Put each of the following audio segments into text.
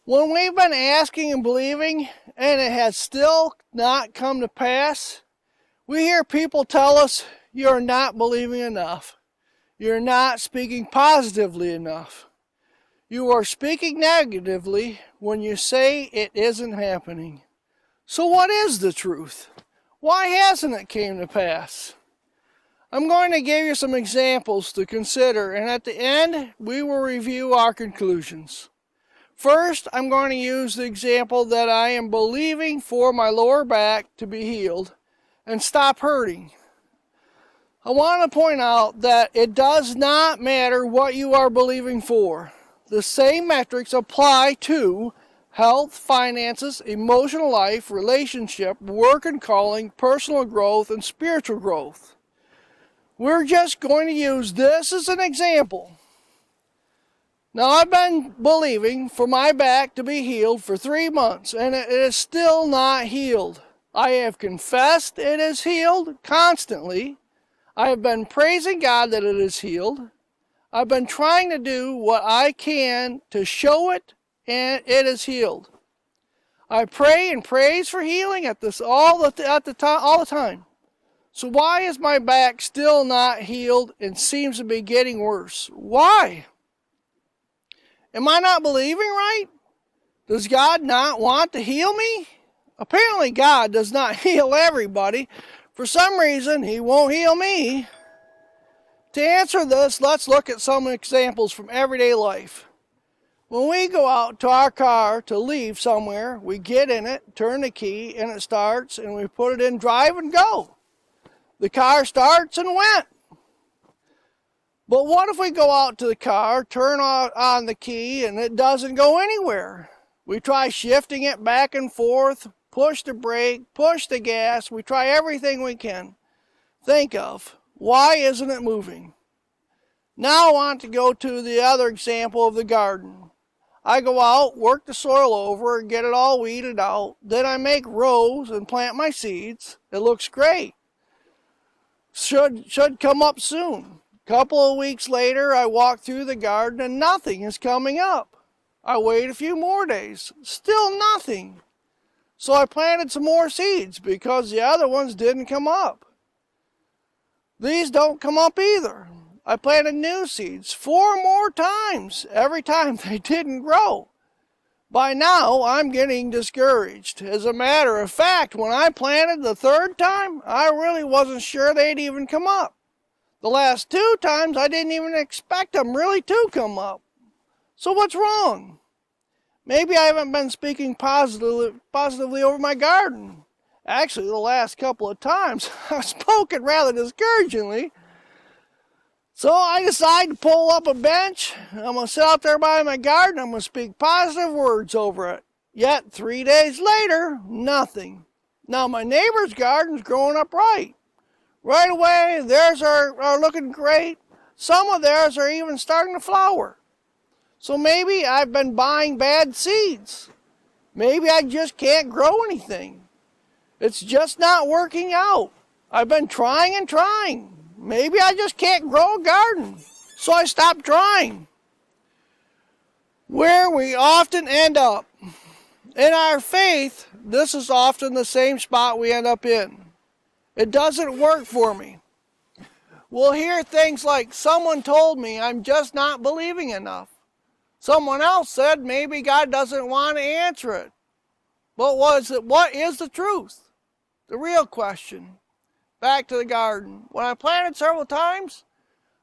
When we've been asking and believing and it has still not come to pass, we hear people tell us, you're not believing enough. You're not speaking positively enough. You are speaking negatively when you say it isn't happening. So what is the truth? Why hasn't it came to pass? I'm going to give you some examples to consider, and at the end, we will review our conclusions. First, I'm going to use the example that I am believing for my lower back to be healed and stop hurting. I want to point out that it does not matter what you are believing for. The same metrics apply to health, finances, emotional life, relationship, work and calling, personal growth, and spiritual growth. We're just going to use this as an example. Now, I've been believing for my back to be healed for 3 months, and it is still not healed. I have confessed it is healed constantly. I have been praising God that it is healed. I've been trying to do what I can to show it, and it is healed. I pray and praise for healing at this all the time. So why is my back still not healed and seems to be getting worse? Why? Am I not believing right? Does God not want to heal me? Apparently God does not heal everybody. For some reason, He won't heal me. To answer this, let's look at some examples from everyday life. When we go out to our car to leave somewhere, we get in it, turn the key, and it starts, and we put it in drive and go. The car starts and went. But what if we go out to the car, turn on the key, and it doesn't go anywhere? We try shifting it back and forth, push the brake, push the gas. We try everything we can think of. Why isn't it moving? Now I want to go to the other example of the garden. I go out, work the soil over, get it all weeded out. Then I make rows and plant my seeds. It looks great. Should come up soon. Couple of weeks later, I walk through the garden and nothing is coming up. I wait a few more days. Still nothing. So I planted some more seeds because the other ones didn't come up. These don't come up either. I planted new seeds 4 more times. Every time they didn't grow. By now, I'm getting discouraged. As a matter of fact, when I planted the 3rd time, I really wasn't sure they'd even come up. The last 2 times, I didn't even expect them really to come up. So what's wrong? Maybe I haven't been speaking positively over my garden. Actually, the last couple of times, I've spoken rather discouragingly. So I decided to pull up a bench. I'm going to sit out there by my garden. I'm going to speak positive words over it. Yet 3 days later, nothing. Now my neighbor's garden's growing up right. Right away, theirs are looking great. Some of theirs are even starting to flower. So maybe I've been buying bad seeds. Maybe I just can't grow anything. It's just not working out. I've been trying and trying. Maybe I just can't grow a garden. So I stopped trying. Where we often end up. In our faith, this is often the same spot we end up in. It doesn't work for me. We'll hear things like, someone told me I'm just not believing enough. Someone else said maybe God doesn't want to answer it. But what is the truth? The real question. Back to the garden. When I planted several times,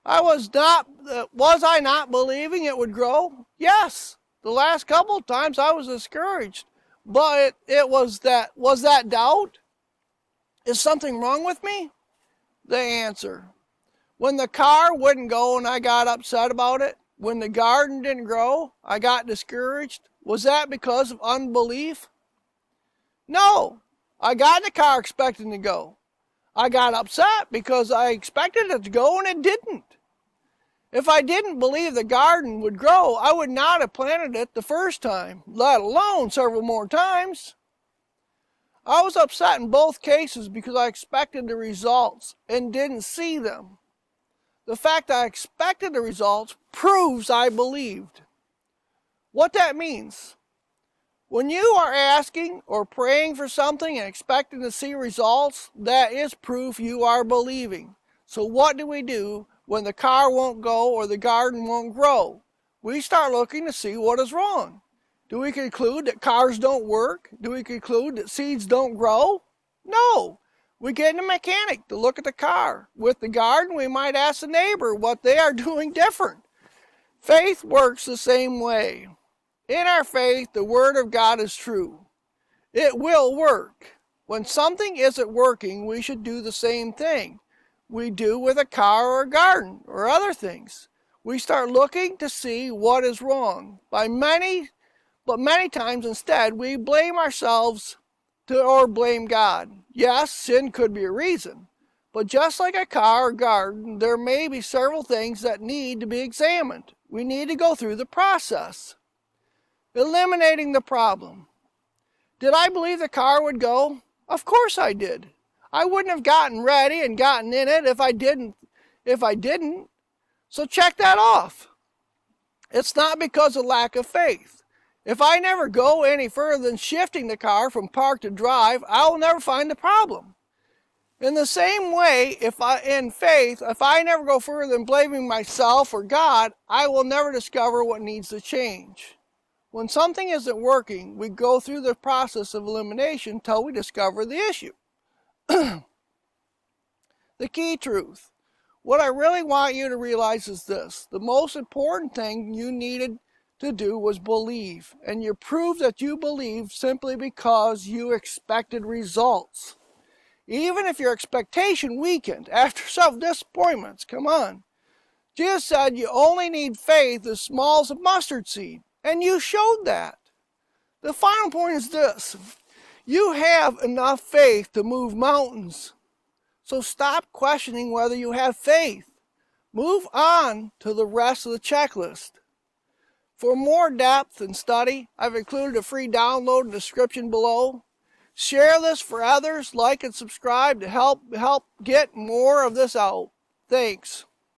was I not believing it would grow? Yes. The last couple of times I was discouraged. But was that doubt? Is something wrong with me? The answer. When the car wouldn't go and I got upset about it, when the garden didn't grow, I got discouraged. Was that because of unbelief? No. I got in the car expecting to go. I got upset because I expected it to go and it didn't. If I didn't believe the garden would grow, I would not have planted it the first time, let alone several more times. I was upset in both cases because I expected the results and didn't see them. The fact I expected the results proves I believed. What that means, When you are asking or praying for something and expecting to see results, that is proof you are believing. So what do we do when the car won't go or the garden won't grow? We start looking to see what is wrong. Do we conclude that cars don't work? Do we conclude that seeds don't grow? No. We get a mechanic to look at the car. With the garden, we might ask the neighbor what they are doing different. Faith works the same way. In our faith, the Word of God is true. It will work. When something isn't working, we should do the same thing we do with a car or a garden or other things. We start looking to see what is wrong. But many times instead, we blame ourselves or blame God. Yes, sin could be a reason. But just like a car or garden, there may be several things that need to be examined. We need to go through the process. Eliminating the problem. Did I believe the car would go? Of course I did. I wouldn't have gotten ready and gotten in it if I didn't. So check that off. It's not because of lack of faith. If I never go any further than shifting the car from park to drive, I will never find the problem. In the same way, if I never go further than blaming myself or God, I will never discover what needs to change. When something isn't working, we go through the process of elimination until we discover the issue. The key truth. What I really want you to realize is this. The most important thing you needed to do was believe. And you proved that you believed simply because you expected results. Even if your expectation weakened after several disappointments, come on. Jesus said you only need faith as small as a mustard seed. And you showed that. The final point is this. You have enough faith to move mountains. So stop questioning whether you have faith. Move on to the rest of the checklist. For more depth and study, I've included a free download in the description below. Share this for others, like and subscribe to help get more of this out. Thanks.